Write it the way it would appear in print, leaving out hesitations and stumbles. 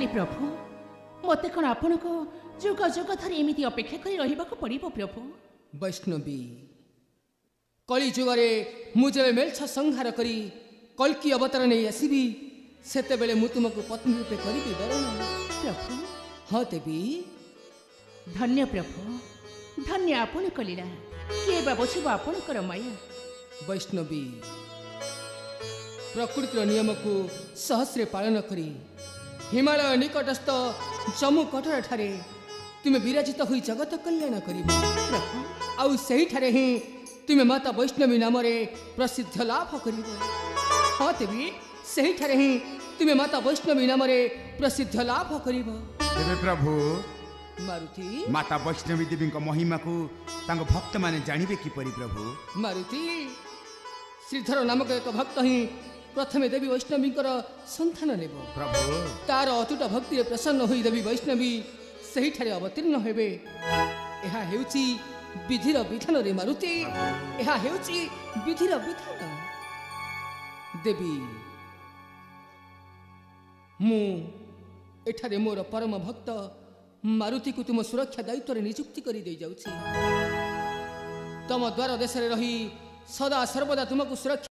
ताले प्रभु मते कौन आपण को जुग जुग धरी एमती अपेक्षा कर रहा पड़ो प्रभु। वैष्णवी कली जुगरे मुझे मेलछ संहार करी कल्की अवतार नहीं आसबि सेते बेले मु तुमको पत्नी रूपे करी वरण। प्रभु हाँ देवी धन्य प्रभु धन्य आपण कलीला किए बा बुझब आपणकर माया। वैष्णवी प्रकृतिर नियम को सहस्रे पालन करी हिमालय निकटस्थ जम्मू कठोर ठारे तुम विराजित हो जगत कल्याण कर आउ सही ठारे ही तुम माता वैष्णवी नाम प्रसिद्ध लाभ कर। हाँ देवी सही ठारे ही तुम माता वैष्णवी नाम प्रसिद्ध लाभ कर। प्रभु मारुति माता वैष्णवी देवी महिमा को भक्त माने जानिबे किपरि प्रभु। मारुति श्रीधर नामक एक भक्त ही प्रथमे देवी वैष्णवी संतान नेब प्रभु तार अतुट भक्ति प्रसन्न होई देवी वैष्णवी सही ठारे अवतीर्ण हेबे। एहा हेउची विधिर विधान रे मारुति एहा हेउची विधिर विधान। देवी मु एठारे मोर परम भक्त मारुति को तुम सुरक्षा दायित्व नियुक्ति करी दे जाउछी। तम द्वार देश रही सदा सर्वदा तुमको सुरक्षा